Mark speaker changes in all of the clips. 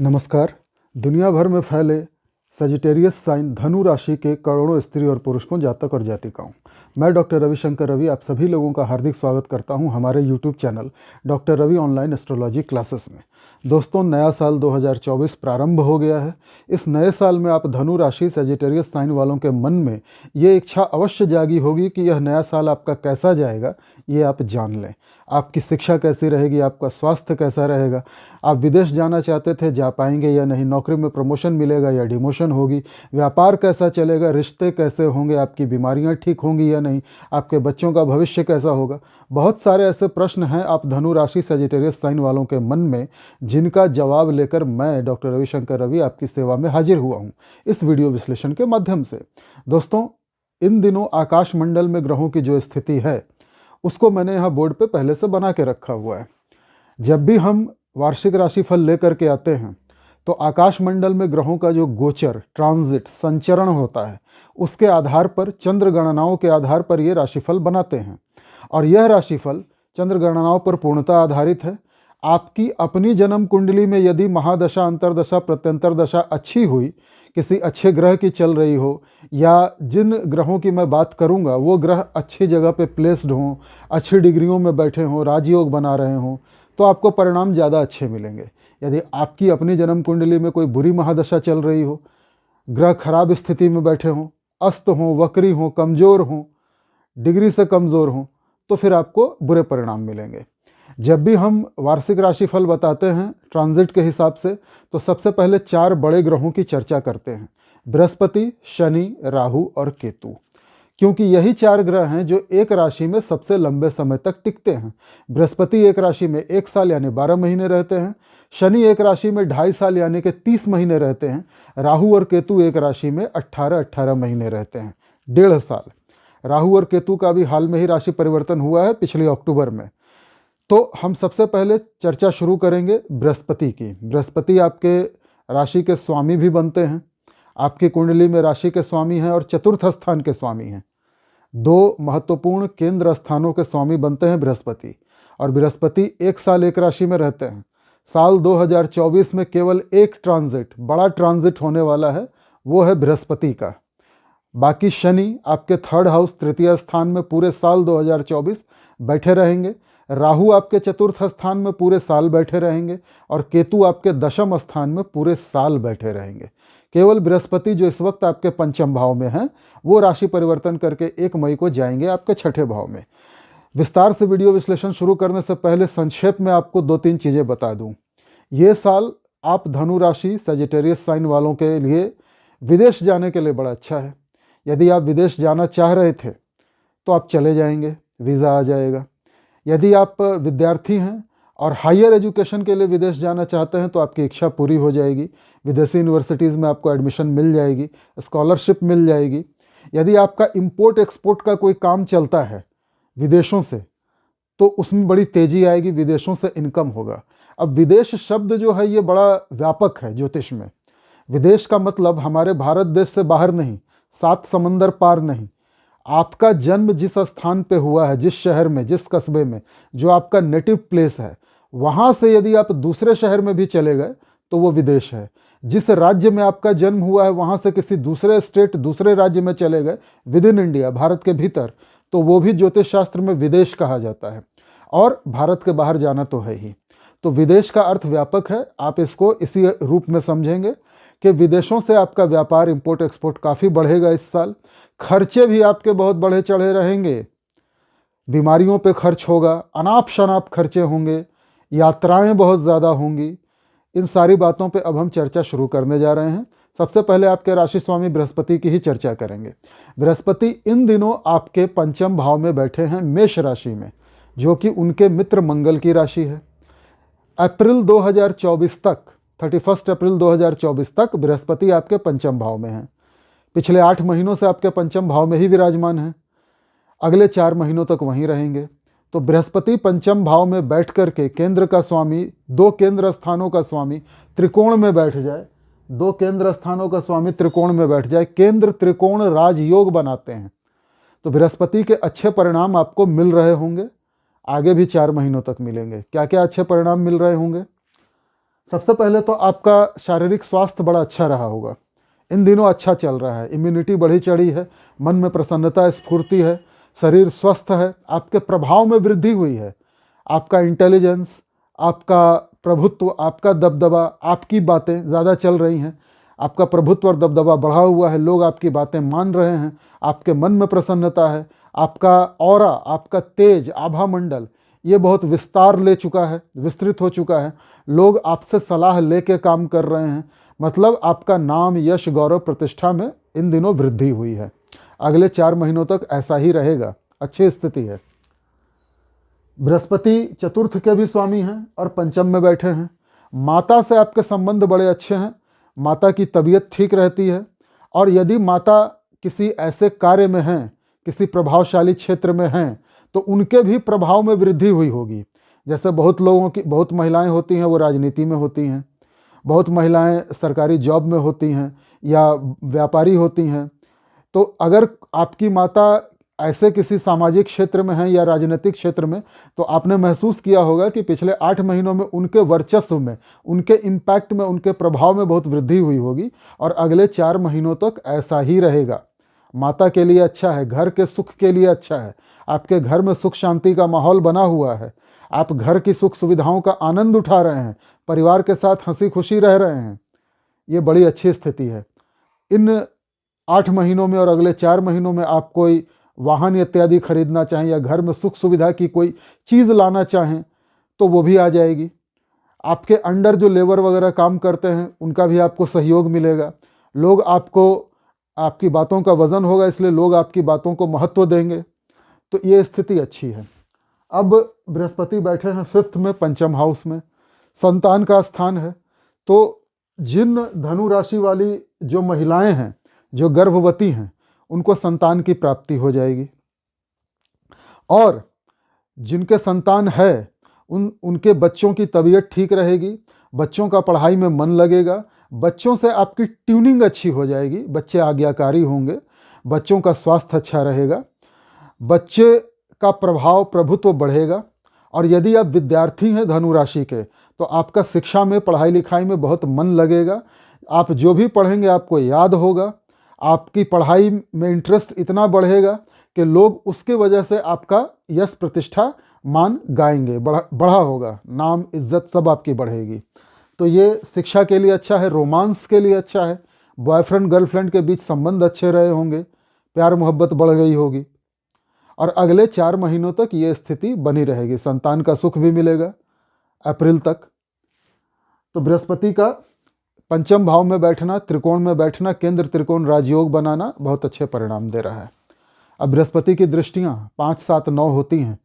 Speaker 1: नमस्कार। दुनिया भर में फैले सजिटेरियस साइन धनु राशि के करोड़ों स्त्री और पुरुष को जातक और जातिकाओं, मैं डॉक्टर रविशंकर रवि आप सभी लोगों का हार्दिक स्वागत करता हूं हमारे YouTube channel doctor Ravi online astrology classes में। दोस्तों, नया साल 2024 प्रारंभ हो गया है। इस नए साल में आप धनु राशि सजिटेरियस साइन वालों के मन में ये इच्छा अवश्य जागी होगी कि यह नया साल आपका कैसा जाएगा, ये आप जान लें। आपकी शिक्षा कैसी रहेगी, आपका स्वास्थ्य कैसा रहेगा, आप विदेश जाना चाहते थे जा पाएंगे या नहीं, नौकरी में प्रमोशन मिलेगा या डिमोशन होगी, व्यापार कैसा चलेगा, रिश्ते कैसे होंगे, आपकी बीमारियां ठीक होंगी या नहीं, आपके बच्चों का भविष्य कैसा होगा। बहुत सारे ऐसे प्रश्न हैं आप धनु राशि सजिटेरियस साइन वालों के मन में, जिनका जवाब लेकर मैं डॉक्टर रविशंकर रवि आपकी सेवा में हाजिर हुआ हूँ इस वीडियो विश्लेषण के माध्यम से। दोस्तों, इन दिनों आकाश मंडल में ग्रहों की जो स्थिति है उसको मैंने यहाँ बोर्ड पे पहले से बना के रखा हुआ है। जब भी हम वार्षिक राशिफल लेकर के आते हैं तो आकाश मंडल में ग्रहों का जो गोचर, ट्रांजिट, संचरण होता है, उसके आधार पर, चंद्र गणनाओं के आधार पर ये राशिफल बनाते हैं। और यह राशिफल चंद्र गणनाओं पर पूर्णतः आधारित है। आपकी अपनी जन्म कुंडली में यदि महादशा, अंतरदशा, प्रत्यंतर दशा अच्छी हुई, किसी अच्छे ग्रह की चल रही हो, या जिन ग्रहों की मैं बात करूंगा वो ग्रह अच्छी जगह पे प्लेस्ड हों, अच्छी डिग्रियों में बैठे हों, राजयोग बना रहे हों, तो आपको परिणाम ज़्यादा अच्छे मिलेंगे। यदि आपकी अपनी जन्म कुंडली में कोई बुरी महादशा चल रही हो, ग्रह खराब स्थिति में बैठे हों, अस्त हों, वक्री हों, कमज़ोर हों, डिग्री से कमज़ोर हों, तो फिर आपको बुरे परिणाम मिलेंगे। जब भी हम वार्षिक राशिफल बताते हैं ट्रांजिट के हिसाब से, तो सबसे पहले 4 बड़े ग्रहों की चर्चा करते हैं: बृहस्पति, शनि, राहु और केतु। क्योंकि यही 4 ग्रह हैं जो एक राशि में सबसे लंबे समय तक टिकते हैं। बृहस्पति एक राशि में 1 साल यानी 12 महीने रहते हैं, शनि एक राशि में 2.5 साल यानी कि 30 महीने रहते हैं, राहु और केतु एक राशि में 18 महीने रहते हैं, 1.5 साल। राहु और केतु का भी हाल में ही राशि परिवर्तन हुआ है, पिछले अक्टूबर में। तो हम सबसे पहले चर्चा शुरू करेंगे बृहस्पति की। बृहस्पति आपके राशि के स्वामी भी बनते हैं, आपकी कुंडली में राशि के स्वामी हैं और चतुर्थ स्थान के स्वामी हैं। 2 महत्वपूर्ण केंद्र स्थानों के स्वामी बनते हैं बृहस्पति। और बृहस्पति 1 साल एक राशि में रहते हैं। साल 2024 में केवल एक ट्रांजिट, बड़ा ट्रांजिट होने वाला है, वो है बृहस्पति का। बाकी शनि आपके 3rd हाउस, तृतीय स्थान में पूरे साल 2024 बैठे रहेंगे। राहु आपके चतुर्थ स्थान में पूरे साल बैठे रहेंगे और केतु आपके 10म स्थान में पूरे साल बैठे रहेंगे। केवल बृहस्पति जो इस वक्त आपके 5म भाव में हैं, वो राशि परिवर्तन करके 1 मई को जाएंगे आपके 6ठे भाव में। विस्तार से वीडियो विश्लेषण शुरू करने से पहले संक्षेप में आपको 2-3 चीज़ें बता दूं। ये साल आप धनु राशि सजिटेरियस साइन वालों के लिए विदेश जाने के लिए बड़ा अच्छा है। यदि आप विदेश जाना चाह रहे थे तो आप चले जाएंगे, वीज़ा आ जाएगा। यदि आप विद्यार्थी हैं और हायर एजुकेशन के लिए विदेश जाना चाहते हैं तो आपकी इच्छा पूरी हो जाएगी। विदेशी यूनिवर्सिटीज़ में आपको एडमिशन मिल जाएगी, स्कॉलरशिप मिल जाएगी। यदि आपका इंपोर्ट एक्सपोर्ट का कोई काम चलता है विदेशों से, तो उसमें बड़ी तेज़ी आएगी, विदेशों से इनकम होगा। अब विदेश शब्द जो है ये बड़ा व्यापक है ज्योतिष में। विदेश का मतलब हमारे भारत देश से बाहर नहीं, 7 समंदर पार नहीं। आपका जन्म जिस स्थान पे हुआ है, जिस शहर में, जिस कस्बे में, जो आपका नेटिव प्लेस है, वहाँ से यदि आप दूसरे शहर में भी चले गए तो वो विदेश है। जिस राज्य में आपका जन्म हुआ है वहाँ से किसी दूसरे स्टेट, दूसरे राज्य में चले गए विद इन इंडिया, भारत के भीतर, तो वो भी ज्योतिष शास्त्र में विदेश कहा जाता है। और भारत के बाहर जाना तो है ही। तो विदेश का अर्थ व्यापक है। आप इसको इसी रूप में समझेंगे कि विदेशों से आपका व्यापार, इंपोर्ट एक्सपोर्ट काफ़ी बढ़ेगा इस साल। खर्चे भी आपके बहुत बढ़े चढ़े रहेंगे। बीमारियों पे खर्च होगा, अनाप शनाप खर्चे होंगे, यात्राएं बहुत ज़्यादा होंगी। इन सारी बातों पे अब हम चर्चा शुरू करने जा रहे हैं। सबसे पहले आपके राशि स्वामी बृहस्पति की ही चर्चा करेंगे। बृहस्पति इन दिनों आपके 5म भाव में बैठे हैं, मेष राशि में, जो कि उनके मित्र मंगल की राशि है। अप्रैल 2024 तक, 31 अप्रैल 2024 तक बृहस्पति आपके 5म भाव में हैं। पिछले 8 महीनों से आपके 5म भाव में ही विराजमान हैं। अगले 4 महीनों तक वहीं रहेंगे। तो बृहस्पति 5म भाव में बैठ कर के केंद्र का स्वामी, 2 केंद्र स्थानों का स्वामी त्रिकोण में बैठ जाए, 2 केंद्र स्थानों का स्वामी त्रिकोण में बैठ जाए, केंद्र त्रिकोण राजयोग बनाते हैं। तो बृहस्पति के अच्छे परिणाम आपको मिल रहे होंगे, आगे भी 4 महीनों तक मिलेंगे। क्या क्या अच्छे परिणाम मिल रहे होंगे? सबसे पहले तो आपका शारीरिक स्वास्थ्य बड़ा अच्छा रहा होगा, इन दिनों अच्छा चल रहा है, इम्यूनिटी बढ़ी चढ़ी है, मन में प्रसन्नता स्फूर्ति है, शरीर स्वस्थ है, आपके प्रभाव में वृद्धि हुई है, आपका इंटेलिजेंस, आपका प्रभुत्व, आपका दबदबा, आपकी बातें ज़्यादा चल रही हैं, आपका प्रभुत्व और दबदबा बढ़ा हुआ है, लोग आपकी बातें मान रहे हैं, आपके मन में प्रसन्नता है, आपका ऑरा, आपका तेज, आभा मंडल ये बहुत विस्तार ले चुका है, विस्तृत हो चुका है, लोग आपसे सलाह लेके काम कर रहे हैं, मतलब आपका नाम, यश, गौरव, प्रतिष्ठा में इन दिनों वृद्धि हुई है। अगले 4 महीनों तक ऐसा ही रहेगा, अच्छी स्थिति है। बृहस्पति चतुर्थ के भी स्वामी हैं और पंचम में बैठे हैं। माता से आपके संबंध बड़े अच्छे हैं, माता की तबीयत ठीक रहती है, और यदि माता किसी ऐसे कार्य में हैं, किसी प्रभावशाली क्षेत्र में हैं, तो उनके भी प्रभाव में वृद्धि हुई होगी। जैसे बहुत महिलाएं होती हैं वो राजनीति में होती हैं, बहुत महिलाएं सरकारी जॉब में होती हैं या व्यापारी होती हैं। तो अगर आपकी माता ऐसे किसी सामाजिक क्षेत्र में हैं या राजनीतिक क्षेत्र में, तो आपने महसूस किया होगा कि पिछले 8 महीनों में उनके वर्चस्व में, उनके इम्पैक्ट में, उनके प्रभाव में बहुत वृद्धि हुई होगी, और अगले 4 महीनों तक ऐसा ही रहेगा। माता के लिए अच्छा है, घर के सुख के लिए अच्छा है, आपके घर में सुख शांति का माहौल बना हुआ है, आप घर की सुख सुविधाओं का आनंद उठा रहे हैं, परिवार के साथ हंसी खुशी रह रहे हैं, ये बड़ी अच्छी स्थिति है। इन 8 महीनों में और अगले 4 महीनों में आप कोई वाहन इत्यादि खरीदना चाहें या घर में सुख सुविधा की कोई चीज़ लाना चाहें तो वो भी आ जाएगी। आपके अंडर जो लेबर वगैरह काम करते हैं उनका भी आपको सहयोग मिलेगा, लोग आपकी बातों का वजन होगा, इसलिए लोग आपकी बातों को महत्व देंगे, तो ये स्थिति अच्छी है। अब बृहस्पति बैठे हैं 5th में, पंचम हाउस में, संतान का स्थान है। तो जिन धनु राशि वाली जो महिलाएं हैं, जो गर्भवती हैं, उनको संतान की प्राप्ति हो जाएगी, और जिनके संतान है उनके बच्चों की तबीयत ठीक रहेगी, बच्चों का पढ़ाई में मन लगेगा, बच्चों से आपकी ट्यूनिंग अच्छी हो जाएगी, बच्चे आज्ञाकारी होंगे, बच्चों का स्वास्थ्य अच्छा रहेगा, बच्चे का प्रभाव प्रभुत्व बढ़ेगा। और यदि आप विद्यार्थी हैं धनु राशि के, तो आपका शिक्षा में, पढ़ाई लिखाई में बहुत मन लगेगा, आप जो भी पढ़ेंगे आपको याद होगा, आपकी पढ़ाई में इंटरेस्ट इतना बढ़ेगा कि लोग उसके वजह से आपका यश, प्रतिष्ठा, मान गाएंगे, बढ़ा होगा, नाम, इज्जत सब आपकी बढ़ेगी। तो ये शिक्षा के लिए अच्छा है, रोमांस के लिए अच्छा है, बॉयफ्रेंड गर्लफ्रेंड के बीच संबंध अच्छे रहे होंगे, प्यार मोहब्बत बढ़ गई होगी, और अगले 4 महीनों तक ये स्थिति बनी रहेगी। संतान का सुख भी मिलेगा अप्रैल तक। तो बृहस्पति का पंचम भाव में बैठना, त्रिकोण में बैठना, केंद्र त्रिकोण राजयोग बनाना बहुत अच्छे परिणाम दे रहा है। अब बृहस्पति की दृष्टियाँ 5, 7, 9 होती हैं।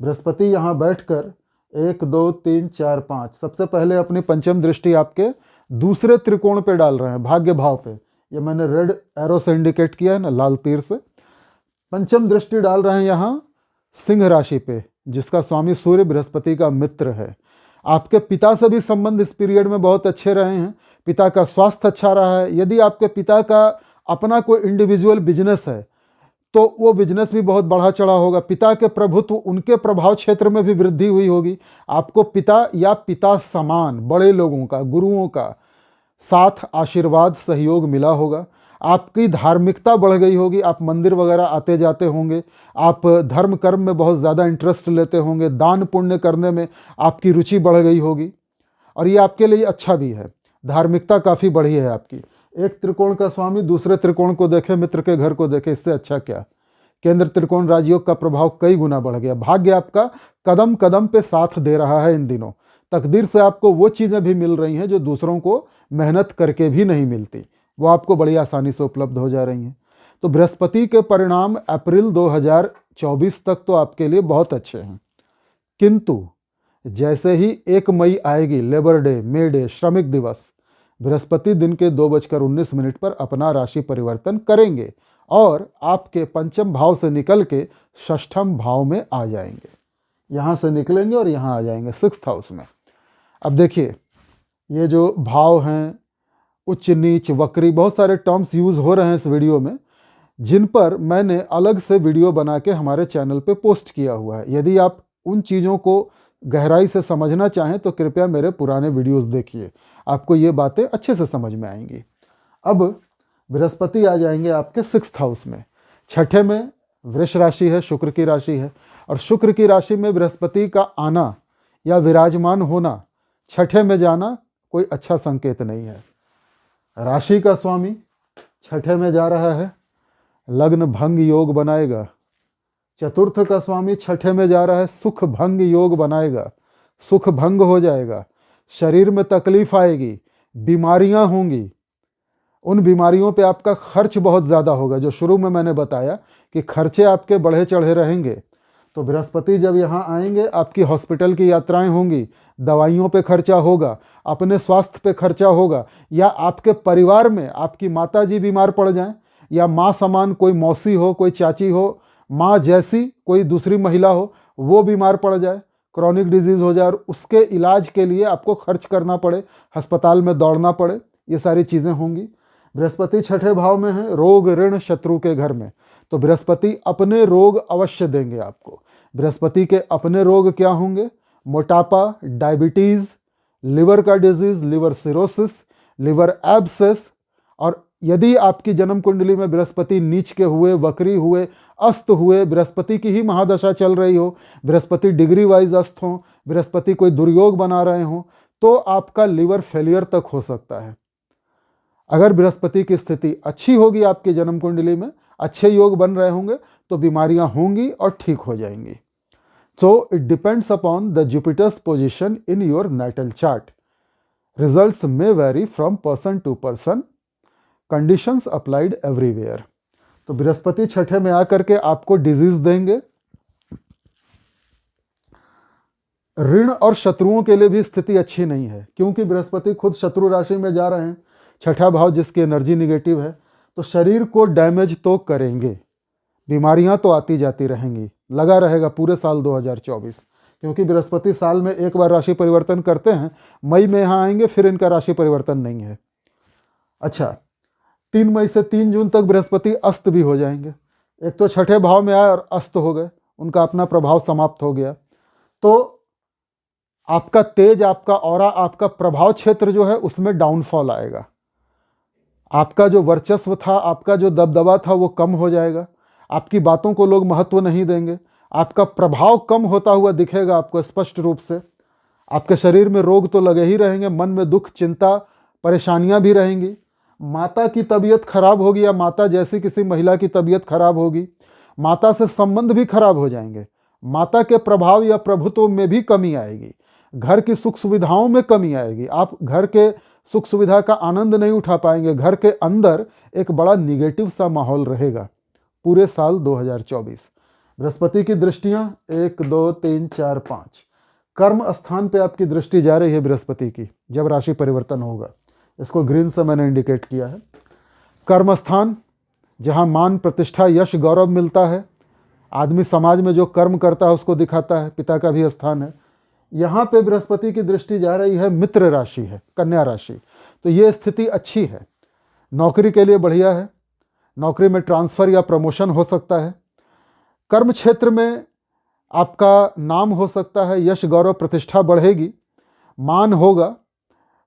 Speaker 1: बृहस्पति यहाँ बैठकर 1, 2, 3, 4, 5 सबसे पहले अपनी पंचम दृष्टि आपके दूसरे त्रिकोण पे डाल रहे हैं, भाग्य भाव पे। ये मैंने रेड एरो से इंडिकेट किया है ना, लाल तीर से। पंचम दृष्टि डाल रहे हैं यहाँ सिंह राशि पे, जिसका स्वामी सूर्य बृहस्पति का मित्र है। आपके पिता से भी संबंध इस पीरियड में बहुत अच्छे रहे हैं, पिता का स्वास्थ्य अच्छा रहा है। यदि आपके पिता का अपना कोई इंडिविजुअल बिजनेस है तो वो बिजनेस भी बहुत बढ़ा चढ़ा होगा। पिता के प्रभुत्व, उनके प्रभाव क्षेत्र में भी वृद्धि हुई होगी। आपको पिता या पिता समान बड़े लोगों का, गुरुओं का साथ, आशीर्वाद, सहयोग मिला होगा। आपकी धार्मिकता बढ़ गई होगी, आप मंदिर वगैरह आते जाते होंगे, आप धर्म कर्म में बहुत ज़्यादा इंटरेस्ट लेते होंगे, दान पुण्य करने में आपकी रुचि बढ़ गई होगी, और ये आपके लिए अच्छा भी है। धार्मिकता काफ़ी बढ़ी है आपकी। एक त्रिकोण का स्वामी दूसरे त्रिकोण को देखे, मित्र के घर को देखे, इससे अच्छा क्या। केंद्र त्रिकोण राजयोग का प्रभाव कई गुना बढ़ गया। भाग्य आपका कदम कदम पे साथ दे रहा है इन दिनों। तकदीर से आपको वो चीज़ें भी मिल रही हैं जो दूसरों को मेहनत करके भी नहीं मिलती, वो आपको बड़ी आसानी से उपलब्ध हो जा रही हैं। तो बृहस्पति के परिणाम अप्रैल 2024 तक तो आपके लिए बहुत अच्छे हैं, किंतु जैसे ही 1 मई आएगी, लेबर डे, मे डे, श्रमिक दिवस, बृहस्पति दिन के 2:19 पर अपना राशि परिवर्तन करेंगे और आपके पंचम भाव से निकल के षष्ठम भाव में आ जाएंगे। यहाँ से निकलेंगे और यहाँ आ जाएंगे 6th हाउस में। अब देखिए, ये जो भाव हैं, उच्च नीच, वक्री, बहुत सारे टर्म्स यूज़ हो रहे हैं इस वीडियो में, जिन पर मैंने अलग से वीडियो बना के हमारे चैनल पे पोस्ट किया हुआ है। यदि आप उन चीज़ों को गहराई से समझना चाहें तो कृपया मेरे पुराने वीडियोस देखिए, आपको ये बातें अच्छे से समझ में आएंगी। अब बृहस्पति आ जाएंगे आपके 6th हाउस में। छठे में वृष राशि है, शुक्र की राशि है, और शुक्र की राशि में बृहस्पति का आना या विराजमान होना, छठे में जाना कोई अच्छा संकेत नहीं है। राशि का स्वामी छठे में जा रहा है, लग्न भंग योग बनाएगा। चतुर्थ का स्वामी छठे में जा रहा है, सुख भंग योग बनाएगा, सुख भंग हो जाएगा, शरीर में तकलीफ आएगी, बीमारियां होंगी। उन बीमारियों पे आपका खर्च बहुत ज़्यादा होगा, जो शुरू में मैंने बताया कि खर्चे आपके बढ़े चढ़े रहेंगे। तो बृहस्पति जब यहाँ आएंगे, आपकी हॉस्पिटल की यात्राएं होंगी, दवाइयों पे खर्चा होगा, अपने स्वास्थ्य पे खर्चा होगा, या आपके परिवार में आपकी माता जी बीमार पड़ जाएं, या माँ समान कोई मौसी हो, कोई चाची हो, माँ जैसी कोई दूसरी महिला हो, वो बीमार पड़ जाए, क्रॉनिक डिजीज़ हो जाए और उसके इलाज के लिए आपको खर्च करना पड़े, अस्पताल में दौड़ना पड़े, ये सारी चीज़ें होंगी। बृहस्पति छठे भाव में है, रोग ऋण शत्रु के घर में, तो बृहस्पति अपने रोग अवश्य देंगे आपको। बृहस्पति के अपने रोग क्या होंगे? मोटापा, डायबिटीज़, लिवर का disease, liver cirrhosis, liver abscess. और यदि आपकी जन्म कुंडली में बृहस्पति नीच के हुए, वक्री हुए, अस्त हुए, बृहस्पति की ही महादशा चल रही हो, बृहस्पति डिग्री वाइज अस्त हो, बृहस्पति कोई दुर्योग बना रहे हो, तो आपका लिवर फेलियर तक हो सकता है। अगर बृहस्पति की स्थिति अच्छी होगी आपकी जन्म कुंडली में, अच्छे योग बन रहे होंगे, तो बीमारियां होंगी और ठीक हो जाएंगी। So it depends upon the Jupiter's position in your natal chart. Results may vary from person to person, conditions applied everywhere. तो बृहस्पति छठे में आकर के आपको डिजीज देंगे। ऋण और शत्रुओं के लिए भी स्थिति अच्छी नहीं है, क्योंकि बृहस्पति खुद शत्रु राशि में जा रहे हैं, छठा भाव जिसकी एनर्जी निगेटिव है, तो शरीर को डैमेज तो करेंगे, बीमारियां तो आती जाती रहेंगी, लगा रहेगा पूरे साल 2024, क्योंकि बृहस्पति साल में एक बार राशि परिवर्तन करते हैं। मई में यहाँ आएंगे, फिर इनका राशि परिवर्तन नहीं है। अच्छा, 3 मई से 3 जून तक बृहस्पति अस्त भी हो जाएंगे। एक तो छठे भाव में आए और अस्त हो गए, उनका अपना प्रभाव समाप्त हो गया। तो आपका तेज, आपका ऑरा, आपका प्रभाव क्षेत्र जो है उसमें डाउनफॉल आएगा। आपका जो वर्चस्व था, आपका जो दबदबा था, वो कम हो जाएगा। आपकी बातों को लोग महत्व नहीं देंगे। आपका प्रभाव कम होता हुआ दिखेगा आपको स्पष्ट रूप से। आपके शरीर में रोग तो लगे ही रहेंगे, मन में दुख, चिंता, परेशानियां भी रहेंगी। माता की तबीयत खराब होगी, या माता जैसी किसी महिला की तबीयत खराब होगी। माता से संबंध भी खराब हो जाएंगे। माता के प्रभाव या प्रभुत्व में भी कमी आएगी। घर की सुख सुविधाओं में कमी आएगी। आप घर के सुख सुविधा का आनंद नहीं उठा पाएंगे। घर के अंदर एक बड़ा निगेटिव सा माहौल रहेगा पूरे साल 2024। बृहस्पति की दृष्टियां 1, 2, 3, 4, 5 कर्म स्थान पे आपकी दृष्टि जा रही है बृहस्पति की, जब राशि परिवर्तन होगा। इसको ग्रीन से मैंने इंडिकेट किया है। कर्म स्थान, जहां मान, प्रतिष्ठा, यश, गौरव मिलता है। आदमी समाज में जो कर्म करता है उसको दिखाता है। पिता का भी स्थान है। यहाँ पे बृहस्पति की दृष्टि जा रही है, मित्र राशि है, कन्या राशि। तो ये स्थिति अच्छी है, नौकरी के लिए बढ़िया है। नौकरी में ट्रांसफर या प्रमोशन हो सकता है। कर्म क्षेत्र में आपका नाम हो सकता है, यश, गौरव, प्रतिष्ठा बढ़ेगी, मान होगा,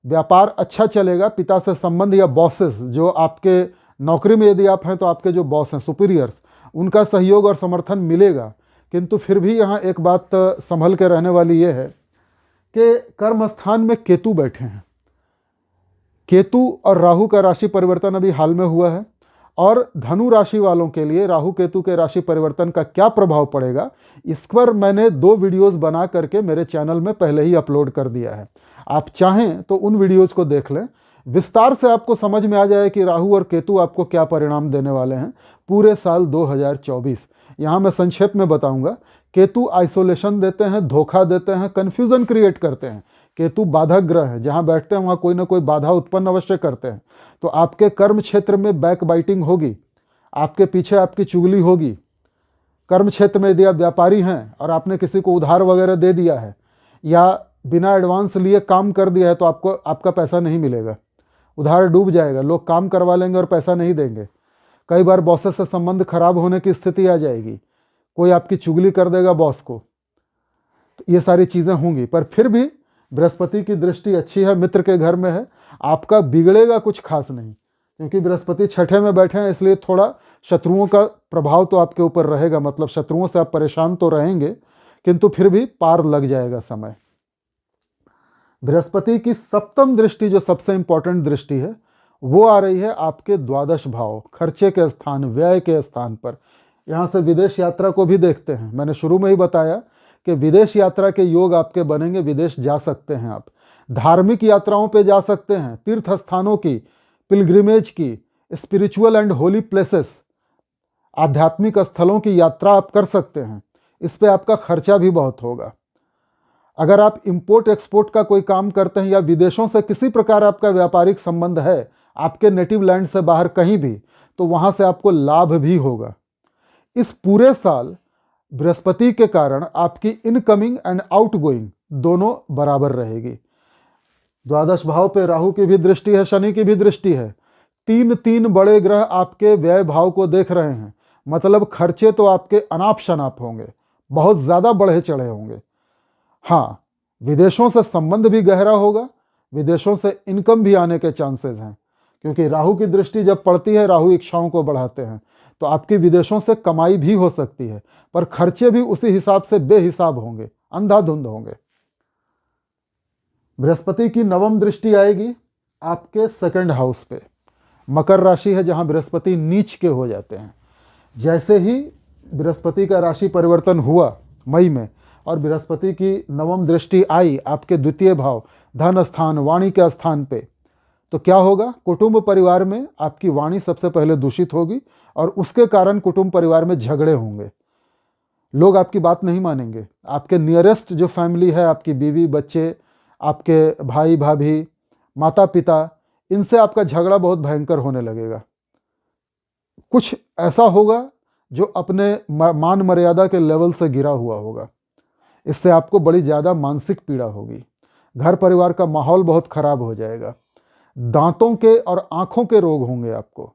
Speaker 1: व्यापार अच्छा चलेगा। पिता से संबंध या बॉसेस, जो आपके नौकरी में यदि आप हैं तो आपके जो बॉस हैं, सुपीरियर्स, उनका सहयोग और समर्थन मिलेगा। किंतु फिर भी यहाँ एक बात संभल के रहने वाली ये है कि कर्म स्थान में केतु बैठे हैं। केतु और राहु का राशि परिवर्तन अभी हाल में हुआ है, और धनु राशि वालों के लिए राहु केतु के राशि परिवर्तन का क्या प्रभाव पड़ेगा, इस पर मैंने 2 वीडियोस बना करके मेरे चैनल में पहले ही अपलोड कर दिया है। आप चाहें तो उन वीडियोस को देख लें, विस्तार से आपको समझ में आ जाए कि राहु और केतु आपको क्या परिणाम देने वाले हैं पूरे साल 2024। यहाँ मैं संक्षेप में बताऊंगा। केतु आइसोलेशन देते हैं, धोखा देते हैं, कन्फ्यूजन क्रिएट करते हैं। केतु बाधक ग्रह है, जहाँ बैठते हैं वहाँ कोई ना कोई बाधा उत्पन्न अवश्य करते हैं। तो आपके कर्म क्षेत्र में बैक बाइटिंग होगी, आपके पीछे आपकी चुगली होगी। कर्म क्षेत्र में यदि आप व्यापारी हैं और आपने किसी को उधार वगैरह दे दिया है या बिना एडवांस लिए काम कर दिया है, तो आपको आपका पैसा नहीं मिलेगा, उधार डूब जाएगा। लोग काम करवा लेंगे और पैसा नहीं देंगे। कई बार बॉसेस से संबंध खराब होने की स्थिति आ जाएगी, कोई आपकी चुगली कर देगा बॉस को। तो ये सारी चीज़ें होंगी, पर फिर भी बृहस्पति की दृष्टि अच्छी है, मित्र के घर में है, आपका बिगड़ेगा कुछ खास नहीं, क्योंकि बृहस्पति छठे में बैठे हैं, इसलिए थोड़ा शत्रुओं का प्रभाव तो आपके ऊपर रहेगा, मतलब शत्रुओं से आप परेशान तो रहेंगे, किंतु फिर भी पार लग जाएगा समय। बृहस्पति की सप्तम दृष्टि जो सबसे इंपॉर्टेंट दृष्टि है वो आ रही है आपके द्वादश भाव, खर्चे के स्थान, व्यय के स्थान पर। यहाँ से विदेश यात्रा को भी देखते हैं। मैंने शुरू में ही बताया कि विदेश यात्रा के योग आपके बनेंगे, विदेश जा सकते हैं आप, धार्मिक यात्राओं पे जा सकते हैं, तीर्थ स्थानों की, पिलग्रिमेज की, स्पिरिचुअल एंड होली प्लेसेस, आध्यात्मिक स्थलों की यात्रा आप कर सकते हैं। इस पे आपका खर्चा भी बहुत होगा। अगर आप इंपोर्ट एक्सपोर्ट का कोई काम करते हैं या विदेशों से किसी प्रकार आपका व्यापारिक संबंध है, आपके नेटिव लैंड से बाहर कहीं भी, तो वहां से आपको लाभ भी होगा। इस पूरे साल बृहस्पति के कारण आपकी इनकमिंग एंड आउटगोइंग दोनों बराबर रहेगी। द्वादश भाव पे राहु की भी दृष्टि है, शनि की भी दृष्टि है। तीन बड़े ग्रह आपके व्यय भाव को देख रहे हैं, मतलब खर्चे तो आपके अनाप शनाप होंगे, बहुत ज्यादा बढ़े चढ़े होंगे। हाँ, विदेशों से संबंध भी गहरा होगा, विदेशों से इनकम भी आने के चांसेस हैं, क्योंकि राहु की दृष्टि जब पड़ती है, राहु इच्छाओं को बढ़ाते हैं, तो आपकी विदेशों से कमाई भी हो सकती है, पर खर्चे भी उसी हिसाब से बेहिसाब होंगे, अंधाधुंध होंगे। बृहस्पति की नवम दृष्टि आएगी आपके सेकंड हाउस पे। मकर राशि है जहां बृहस्पति नीच के हो जाते हैं। जैसे ही बृहस्पति का राशि परिवर्तन हुआ मई में और बृहस्पति की नवम दृष्टि आई आपके द्वितीय भाव, धन स्थान, वाणी के स्थान पे, तो क्या होगा? कुटुंब परिवार में आपकी वाणी सबसे पहले दूषित होगी और उसके कारण कुटुंब परिवार में झगड़े होंगे, लोग आपकी बात नहीं मानेंगे। आपके नियरेस्ट जो फैमिली है, आपकी बीवी बच्चे, आपके भाई भाभी, माता पिता, इनसे आपका झगड़ा बहुत भयंकर होने लगेगा। कुछ ऐसा होगा जो अपने मान मर्यादा के लेवल से गिरा हुआ होगा, इससे आपको बड़ी ज़्यादा मानसिक पीड़ा होगी। घर परिवार का माहौल बहुत खराब हो जाएगा। दांतों के और आंखों के रोग होंगे आपको।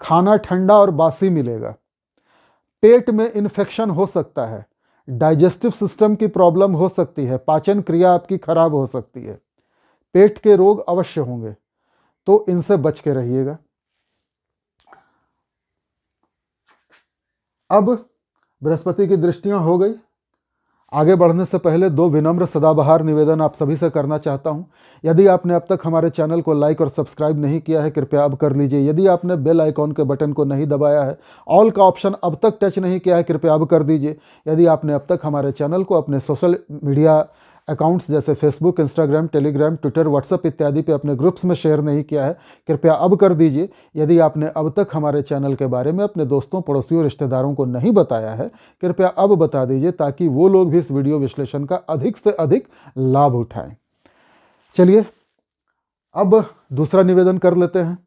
Speaker 1: खाना ठंडा और बासी मिलेगा। पेट में इन्फेक्शन हो सकता है। डाइजेस्टिव सिस्टम की प्रॉब्लम हो सकती है। पाचन क्रिया आपकी खराब हो सकती है। पेट के रोग अवश्य होंगे, तो इनसे बच के रहिएगा। अब बृहस्पति की दृष्टियां हो गई। आगे बढ़ने से पहले दो विनम्र सदाबहार निवेदन आप सभी से करना चाहता हूं। यदि आपने अब तक हमारे चैनल को लाइक और सब्सक्राइब नहीं किया है, कृपया अब कर लीजिए। यदि आपने बेल आइकॉन के बटन को नहीं दबाया है, ऑल का ऑप्शन अब तक टच नहीं किया है, कृपया अब कर दीजिए। यदि आपने अब तक हमारे चैनल को अपने सोशल मीडिया अकाउंट्स जैसे Facebook, Instagram, Telegram, Twitter, WhatsApp इत्यादि पे अपने ग्रुप्स में शेयर नहीं किया है, कृपया अब कर दीजिए। यदि आपने अब तक हमारे चैनल के बारे में अपने दोस्तों, पड़ोसियों, रिश्तेदारों को नहीं बताया है, कृपया अब बता दीजिए, ताकि वो लोग भी इस वीडियो विश्लेषण का अधिक से अधिक लाभ उठाएं। चलिए अब दूसरा निवेदन कर लेते हैं।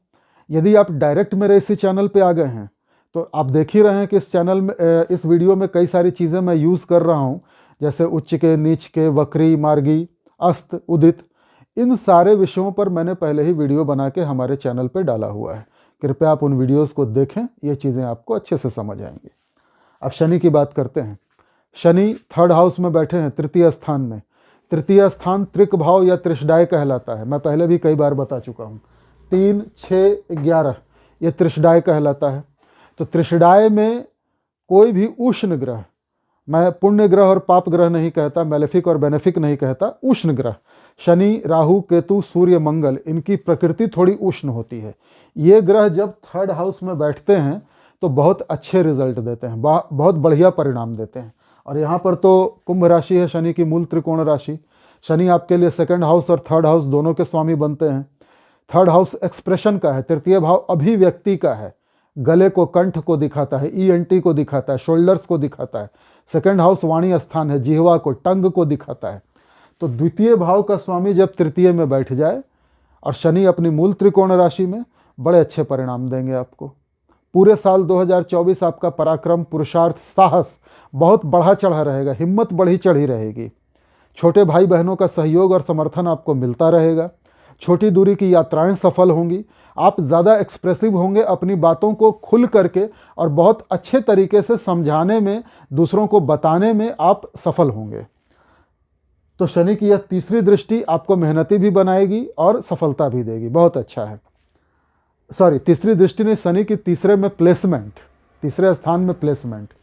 Speaker 1: यदि आप डायरेक्ट मेरे इसी चैनल पे आ गए हैं, तो आप देख ही रहे हैं कि इस चैनल में, इस वीडियो में कई सारी चीज़ें मैं यूज़ कर रहा हूँ, जैसे उच्च के, नीच के, वक्री, मार्गी, अस्त, उदित, इन सारे विषयों पर मैंने पहले ही वीडियो बना के हमारे चैनल पे डाला हुआ है। कृपया आप उन वीडियोस को देखें, ये चीज़ें आपको अच्छे से समझ आएंगी। अब शनि की बात करते हैं। शनि थर्ड हाउस में बैठे हैं, तृतीय स्थान में। तृतीय स्थान त्रिक भाव या त्रिशडाय कहलाता है। मैं पहले भी कई बार बता चुका हूँ। 3, 6, 11 ये त्रिशडाय कहलाता है। तो त्रिशडाय में कोई भी उष्ण ग्रह, मैं पुण्य ग्रह और पाप ग्रह नहीं कहता, मैलेफिक और बेनेफिक नहीं कहता, उष्ण ग्रह, शनि, राहु, केतु, सूर्य, मंगल, इनकी प्रकृति थोड़ी उष्ण होती है। ये ग्रह जब थर्ड हाउस में बैठते हैं तो बहुत अच्छे रिजल्ट देते हैं, बहुत बढ़िया परिणाम देते हैं। और यहाँ पर तो कुंभ राशि है शनि की, मूल त्रिकोण राशि। शनि आपके लिए सेकंड हाउस और थर्ड हाउस दोनों के स्वामी बनते हैं। थर्ड हाउस एक्सप्रेशन का है, तृतीय भाव अभिव्यक्ति का है, गले को, कंठ को दिखाता है, ENT को दिखाता है, शोल्डर्स को दिखाता है। सेकंड हाउस वाणी स्थान है, जिह्वा को, टंग को दिखाता है। तो द्वितीय भाव का स्वामी जब तृतीय में बैठ जाए और शनि अपनी मूल त्रिकोण राशि में, बड़े अच्छे परिणाम देंगे आपको। पूरे साल 2024 आपका पराक्रम, पुरुषार्थ, साहस बहुत बढ़ा चढ़ा रहेगा, हिम्मत बढ़ी चढ़ी रहेगी। छोटे भाई बहनों का सहयोग और समर्थन आपको मिलता रहेगा। छोटी दूरी की यात्राएं सफल होंगी। आप ज़्यादा एक्सप्रेसिव होंगे, अपनी बातों को खुल करके और बहुत अच्छे तरीके से समझाने में, दूसरों को बताने में आप सफल होंगे। तो शनि की यह तीसरी दृष्टि आपको मेहनती भी बनाएगी और सफलता भी देगी, बहुत अच्छा है। सॉरी, तीसरी दृष्टि ने शनि की तीसरे में प्लेसमेंट, तीसरे स्थान में प्लेसमेंट।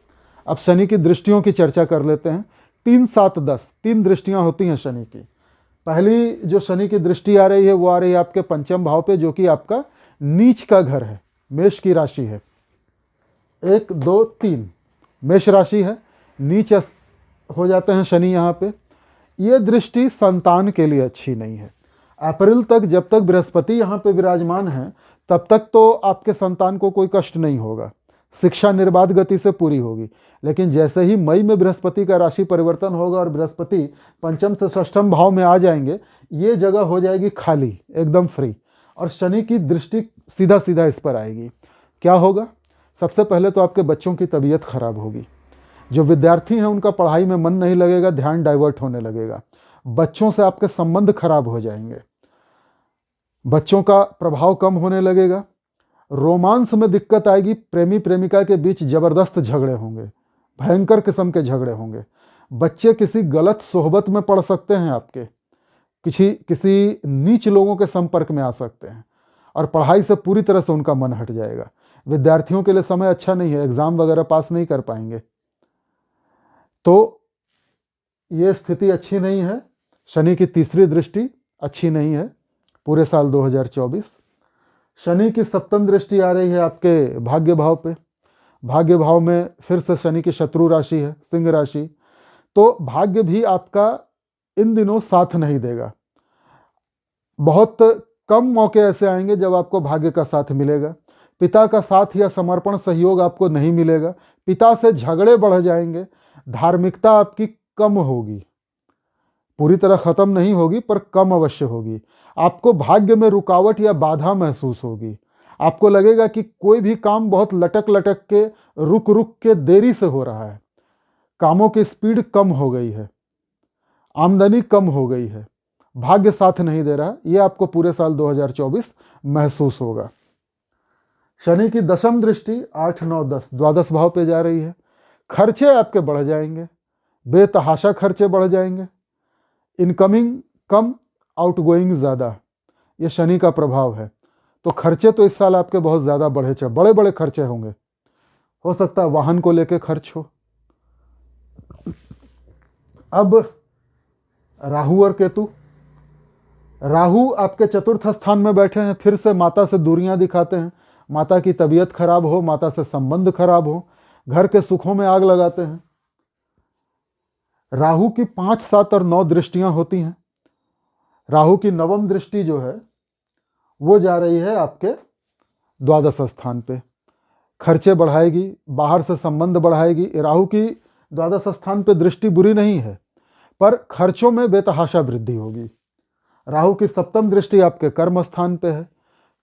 Speaker 1: अब शनि की दृष्टियों की चर्चा कर लेते हैं। 3, 7, 10 तीन दृष्टियां होती हैं शनि की। पहली जो शनि की दृष्टि आ रही है वो आ रही है आपके पंचम भाव पे, जो कि आपका नीच का घर है, मेष की राशि है। 1, 2, 3 मेष राशि है, नीच हो जाते हैं शनि यहाँ पे। ये दृष्टि संतान के लिए अच्छी नहीं है। अप्रैल तक जब तक बृहस्पति यहाँ पे विराजमान है तब तक तो आपके संतान को कोई कष्ट नहीं होगा, शिक्षा निर्बाध गति से पूरी होगी। लेकिन जैसे ही मई में बृहस्पति का राशि परिवर्तन होगा और बृहस्पति पंचम से षष्ठम भाव में आ जाएंगे, ये जगह हो जाएगी खाली, एकदम फ्री, और शनि की दृष्टि सीधा सीधा इस पर आएगी। क्या होगा? सबसे पहले तो आपके बच्चों की तबीयत खराब होगी। जो विद्यार्थी हैं उनका पढ़ाई में मन नहीं लगेगा, ध्यान डाइवर्ट होने लगेगा। बच्चों से आपके संबंध खराब हो जाएंगे, बच्चों का प्रभाव कम होने लगेगा। रोमांस में दिक्कत आएगी, प्रेमी प्रेमिका के बीच जबरदस्त झगड़े होंगे, भयंकर किस्म के झगड़े होंगे। बच्चे किसी गलत सोहबत में पड़ सकते हैं, आपके किसी नीच लोगों के संपर्क में आ सकते हैं, और पढ़ाई से पूरी तरह से उनका मन हट जाएगा। विद्यार्थियों के लिए समय अच्छा नहीं है, एग्जाम वगैरह पास नहीं कर पाएंगे। तो ये स्थिति अच्छी नहीं है। शनि की तीसरी दृष्टि अच्छी नहीं है पूरे साल 2024। शनि की सप्तम दृष्टि आ रही है आपके भाग्य भाव पे। भाग्य भाव में फिर से शनि की शत्रु राशि है, सिंह राशि। तो भाग्य भी आपका इन दिनों साथ नहीं देगा। बहुत कम मौके ऐसे आएंगे जब आपको भाग्य का साथ मिलेगा। पिता का साथ या समर्पण सहयोग आपको नहीं मिलेगा। पिता से झगड़े बढ़ जाएंगे। धार्मिकता आपकी कम होगी, पूरी तरह खत्म नहीं होगी पर कम अवश्य होगी। आपको भाग्य में रुकावट या बाधा महसूस होगी। आपको लगेगा कि कोई भी काम बहुत लटक लटक के, रुक रुक के, देरी से हो रहा है। कामों की स्पीड कम हो गई है, आमदनी कम हो गई है, भाग्य साथ नहीं दे रहा। यह आपको पूरे साल 2024 महसूस होगा। शनि की दशम दृष्टि 8, 9, 10 द्वादश भाव पे जा रही है। खर्चे आपके बढ़ जाएंगे, बेतहाशा खर्चे बढ़ जाएंगे। इनकमिंग कम, आउटगोइंग ज़्यादा, ये शनि का प्रभाव है। तो खर्चे तो इस साल आपके बहुत ज़्यादा बड़े बड़े खर्चे होंगे। हो सकता है वाहन को लेके खर्च हो। अब राहु और केतु। राहु आपके चतुर्थ स्थान में बैठे हैं, फिर से माता से दूरियां दिखाते हैं। माता की तबीयत खराब हो, माता से संबंध खराब हो, घर के सुखों में आग लगाते हैं। राहु की 5, 7 और 9 दृष्टियां होती हैं। राहु की नवम दृष्टि जो है वो जा रही है आपके द्वादश स्थान पे, खर्चे बढ़ाएगी, बाहर से संबंध बढ़ाएगी। राहु की द्वादश स्थान पे दृष्टि बुरी नहीं है, पर खर्चों में बेतहाशा वृद्धि होगी। राहु की सप्तम दृष्टि आपके कर्म स्थान पे है।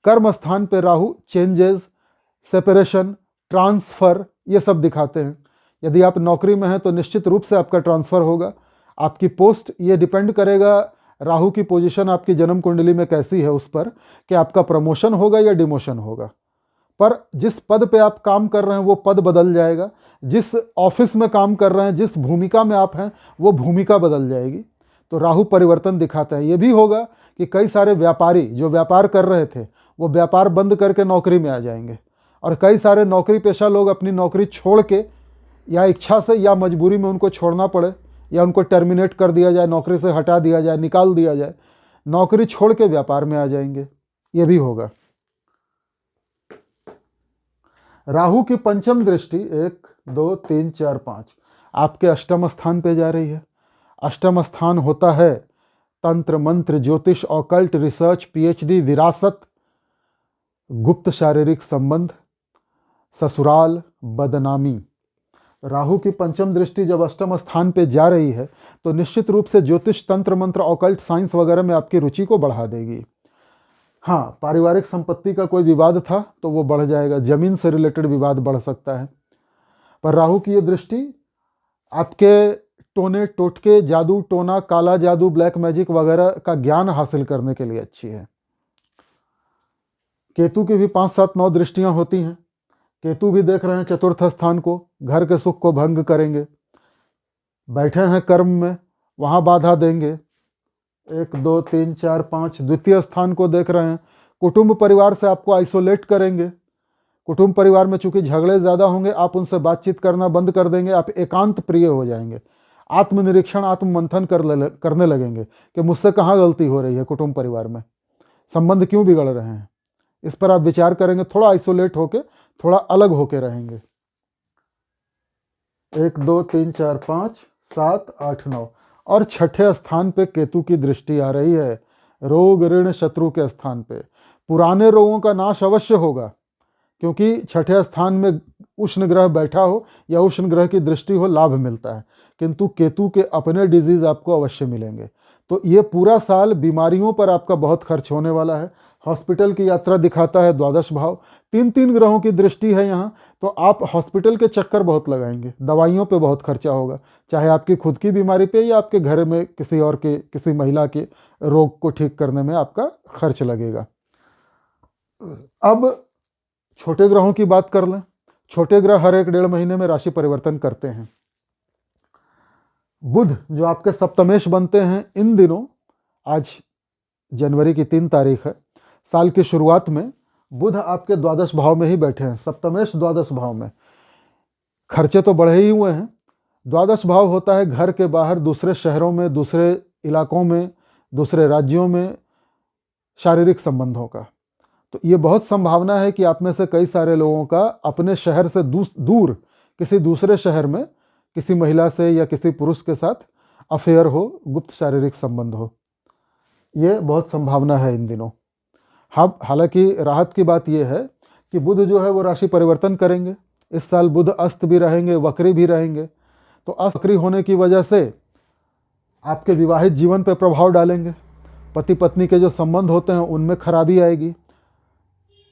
Speaker 1: कर्म स्थान पे राहु चेंजेस, सेपरेशन, ट्रांसफर ये सब दिखाते हैं। यदि आप नौकरी में हैं तो निश्चित रूप से आपका ट्रांसफर होगा। आपकी पोस्ट, ये डिपेंड करेगा राहु की पोजीशन आपकी जन्म कुंडली में कैसी है उस पर, कि आपका प्रमोशन होगा या डिमोशन होगा। पर जिस पद पे आप काम कर रहे हैं वो पद बदल जाएगा। जिस ऑफिस में काम कर रहे हैं, जिस भूमिका में आप हैं, वो भूमिका बदल जाएगी। तो राहु परिवर्तन दिखाता है। ये भी होगा कि कई सारे व्यापारी जो व्यापार कर रहे थे वो व्यापार बंद करके नौकरी में आ जाएंगे, और कई सारे नौकरी पेशा लोग अपनी नौकरी छोड़ के, या इच्छा से या मजबूरी में उनको छोड़ना पड़े, या उनको टर्मिनेट कर दिया जाए, नौकरी से हटा दिया जाए, निकाल दिया जाए, नौकरी छोड़ के व्यापार में आ जाएंगे। ये भी होगा। राहु की पंचम दृष्टि 1, 2, 3, 4, 5 आपके अष्टम स्थान पे जा रही है। अष्टम स्थान होता है तंत्र मंत्र, ज्योतिष, ऑकल्ट, रिसर्च, पीएचडी, विरासत, गुप्त शारीरिक संबंध, ससुराल, बदनामी। राहु की पंचम दृष्टि जब अष्टम स्थान पे जा रही है तो निश्चित रूप से ज्योतिष, तंत्र मंत्र, ऑकल्ट, साइंस वगैरह में आपकी रुचि को बढ़ा देगी। हाँ, पारिवारिक संपत्ति का कोई विवाद था तो वो बढ़ जाएगा, जमीन से रिलेटेड विवाद बढ़ सकता है। पर राहु की ये दृष्टि आपके टोने टोटके, जादू टोना, काला जादू, ब्लैक मैजिक वगैरह का ज्ञान हासिल करने के लिए अच्छी है। केतु की भी 5, 7, 9 दृष्टियां होती हैं। केतु भी देख रहे हैं चतुर्थ स्थान को, घर के सुख को भंग करेंगे। बैठे हैं कर्म में वहाँ बाधा देंगे। 1 2 3 4 5 द्वितीय स्थान को देख रहे हैं, कुटुंब परिवार से आपको आइसोलेट करेंगे। कुटुंब परिवार में चूंकि झगड़े ज़्यादा होंगे, आप उनसे बातचीत करना बंद कर देंगे, आप एकांत प्रिय हो जाएंगे। आत्मनिरीक्षण, आत्ममंथन करने लगेंगे कि मुझसे कहाँ गलती हो रही है, कुटुंब परिवार में संबंध क्यों बिगड़ रहे हैं, इस पर आप विचार करेंगे। थोड़ा आइसोलेट होके, थोड़ा अलग होके रहेंगे। 1 2 3 4 5 7 8 9 और छठे स्थान पे केतु की दृष्टि आ रही है, रोग ऋण शत्रु के स्थान पे। पुराने रोगों का नाश अवश्य होगा, क्योंकि छठे स्थान में उष्ण ग्रह बैठा हो या उष्ण ग्रह की दृष्टि हो, लाभ मिलता है, किंतु केतु के अपने डिजीज आपको अवश्य मिलेंगे। तो ये पूरा साल बीमारियों पर आपका बहुत खर्च होने वाला है। हॉस्पिटल की यात्रा दिखाता है द्वादश भाव, 3 ग्रहों की दृष्टि है यहाँ, तो आप हॉस्पिटल के चक्कर बहुत लगाएंगे, दवाइयों पे बहुत खर्चा होगा, चाहे आपकी खुद की बीमारी पे या आपके घर में किसी और के, किसी महिला के रोग को ठीक करने में आपका खर्च लगेगा। अब छोटे ग्रहों की बात कर लें। छोटे ग्रह हर 1 डेढ़ महीने में राशि परिवर्तन करते हैं। बुध जो आपके सप्तमेश बनते हैं इन दिनों, आज जनवरी की 3 तारीख है, साल की शुरुआत में बुध आपके द्वादश भाव में ही बैठे हैं, सप्तमेश द्वादश भाव में। खर्चे तो बढ़े ही हुए हैं। द्वादश भाव होता है घर के बाहर, दूसरे शहरों में, दूसरे इलाकों में, दूसरे राज्यों में शारीरिक संबंधों का। तो ये बहुत संभावना है कि आप में से कई सारे लोगों का अपने शहर से दूर किसी दूसरे शहर में किसी महिला से या किसी पुरुष के साथ अफेयर हो, गुप्त शारीरिक संबंध हो, ये बहुत संभावना है इन दिनों। हाँ, हालांकि राहत की बात यह है कि बुध जो है वो राशि परिवर्तन करेंगे। इस साल बुध अस्त भी रहेंगे, वक्री भी रहेंगे। तो अस्त वक्री होने की वजह से आपके विवाहित जीवन पर प्रभाव डालेंगे। पति पत्नी के जो संबंध होते हैं उनमें खराबी आएगी,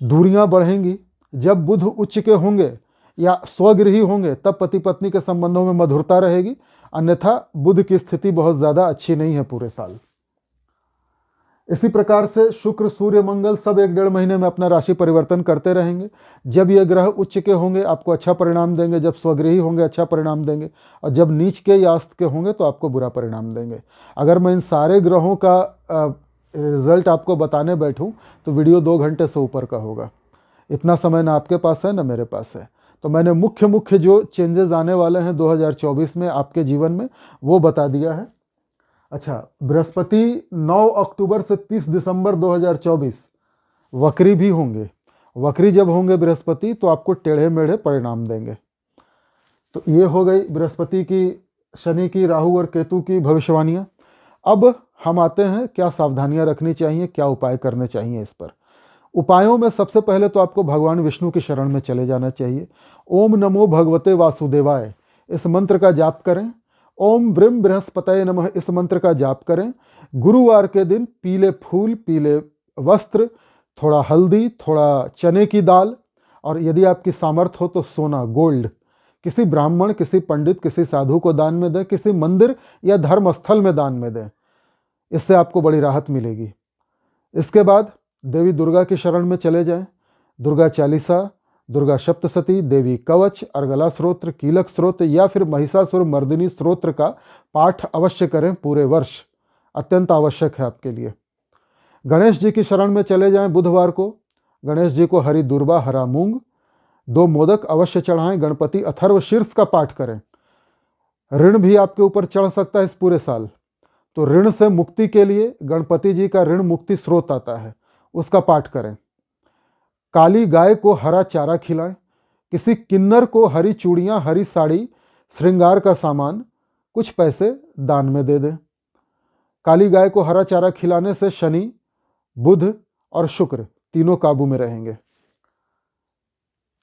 Speaker 1: दूरियां बढ़ेंगी। जब बुध उच्च के होंगे या स्वगृही होंगे तब पति पत्नी के संबंधों में मधुरता रहेगी, अन्यथा बुध की स्थिति बहुत ज़्यादा अच्छी नहीं है पूरे साल। इसी प्रकार से शुक्र सूर्य मंगल सब 1 डेढ़ महीने में अपना राशि परिवर्तन करते रहेंगे। जब ये ग्रह उच्च के होंगे आपको अच्छा परिणाम देंगे, जब स्वगृही होंगे अच्छा परिणाम देंगे, और जब नीच के या अस्त के होंगे तो आपको बुरा परिणाम देंगे। अगर मैं इन सारे ग्रहों का रिजल्ट आपको बताने बैठूं तो वीडियो 2 घंटे से ऊपर का होगा। इतना समय ना आपके पास है ना मेरे पास है। तो मैंने मुख्य जो चेंजेस आने वाले हैं 2024 में आपके जीवन में वो बता दिया है। अच्छा, बृहस्पति 9 अक्टूबर से 30 दिसंबर 2024 वक्री भी होंगे। वक्री जब होंगे बृहस्पति तो आपको टेढ़े मेढ़े परिणाम देंगे। तो ये हो गई बृहस्पति की, शनि की, राहु और केतु की भविष्यवाणियाँ। अब हम आते हैं क्या सावधानियां रखनी चाहिए, क्या उपाय करने चाहिए इस पर। उपायों में सबसे पहले तो आपको भगवान विष्णु की शरण में चले जाना चाहिए। ओम नमो भगवते वासुदेवाय इस मंत्र का जाप करें। ओम ब्रह्म बृहस्पतये नमः इस मंत्र का जाप करें। गुरुवार के दिन पीले फूल, पीले वस्त्र, थोड़ा हल्दी, थोड़ा चने की दाल, और यदि आपकी सामर्थ्य हो तो सोना, गोल्ड, किसी ब्राह्मण, किसी पंडित, किसी साधु को दान में दें, किसी मंदिर या धर्म स्थल में दान में दें। इससे आपको बड़ी राहत मिलेगी। इसके बाद देवी दुर्गा की शरण में चले जाएं। दुर्गा चालीसा, दुर्गा सप्तशती, देवी कवच, अर्गला स्त्रोत्र, कीलक स्त्रोत्र या फिर महिषासुर मर्दिनी स्त्रोत्र का पाठ अवश्य करें पूरे वर्ष, अत्यंत आवश्यक है आपके लिए। गणेश जी की शरण में चले जाएं बुधवार को। गणेश जी को हरी दुर्वा, हरा मूंग, 2 मोदक अवश्य चढ़ाएं। गणपति अथर्व शीर्ष का पाठ करें। ऋण भी आपके ऊपर चढ़ सकता है इस पूरे साल, तो ऋण से मुक्ति के लिए गणपति जी का ऋण मुक्ति स्रोत आता है, उसका पाठ करें। काली गाय को हरा चारा खिलाएं। किसी किन्नर को हरी चूड़ियां, हरी साड़ी, श्रृंगार का सामान, कुछ पैसे दान में दे दें। काली गाय को हरा चारा खिलाने से शनि, बुध और शुक्र तीनों काबू में रहेंगे।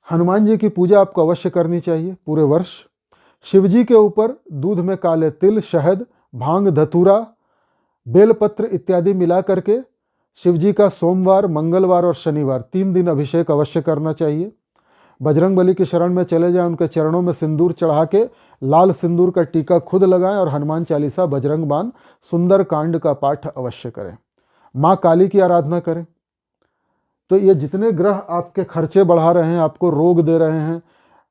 Speaker 1: हनुमान जी की पूजा आपको अवश्य करनी चाहिए पूरे वर्ष। शिव जी के ऊपर दूध में काले तिल, शहद, भांग, धतूरा, बेलपत्र इत्यादि मिला करके शिव जी का सोमवार, मंगलवार और शनिवार 3 दिन अभिषेक अवश्य करना चाहिए। बजरंगबली की शरण में चले जाएं, उनके चरणों में सिंदूर चढ़ा के लाल सिंदूर का टीका खुद लगाएं और हनुमान चालीसा, बजरंग बाण, सुंदर कांड का पाठ अवश्य करें। माँ काली की आराधना करें। तो ये जितने ग्रह आपके खर्चे बढ़ा रहे हैं, आपको रोग दे रहे हैं,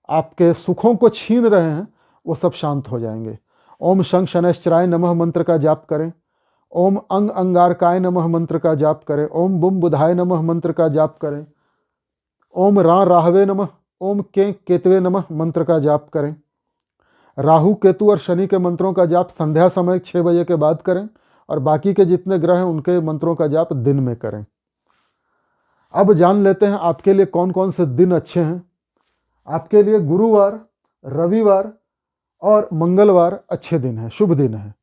Speaker 1: आपके सुखों को छीन रहे हैं, वो सब शांत हो जाएंगे। ओम शंख शनैश्चराय नमः मंत्र का जाप करें। ओम अंग अंगारकाय नमः मंत्र का जाप करें। ओम बुम बुधाय नमः मंत्र का जाप करें। ओम रा राहवे नमः, ओम के केतवे नमः मंत्र का जाप करें। राहु केतु और शनि के मंत्रों का जाप संध्या समय 6 बजे के बाद करें और बाकी के जितने ग्रह हैं उनके मंत्रों का जाप दिन में करें। अब जान लेते हैं आपके लिए कौन कौन से दिन अच्छे हैं। आपके लिए गुरुवार, रविवार और मंगलवार अच्छे दिन हैं, शुभ दिन हैं।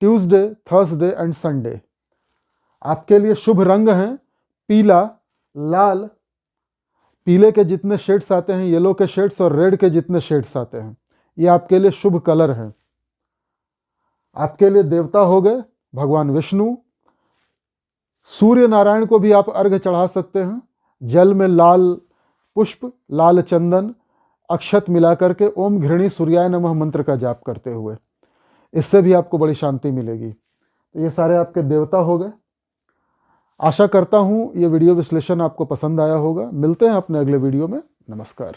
Speaker 1: Tuesday, Thursday and Sunday. आपके लिए शुभ रंग हैं पीला, लाल, पीले के जितने शेड्स आते हैं, येलो के शेड्स और रेड के जितने शेड्स आते हैं, ये आपके लिए शुभ कलर हैं। आपके लिए देवता हो गए भगवान विष्णु। सूर्य नारायण को भी आप अर्घ्य चढ़ा सकते हैं। जल में लाल पुष्प, लाल चंदन, अक्षत मिलाकर के ओम घृणी सूर्याय नमः मंत्र का जाप करते हुए, इससे भी आपको बड़ी शांति मिलेगी। तो ये सारे आपके देवता हो गए। आशा करता हूँ ये वीडियो विश्लेषण आपको पसंद आया होगा। मिलते हैं अपने अगले वीडियो में। नमस्कार।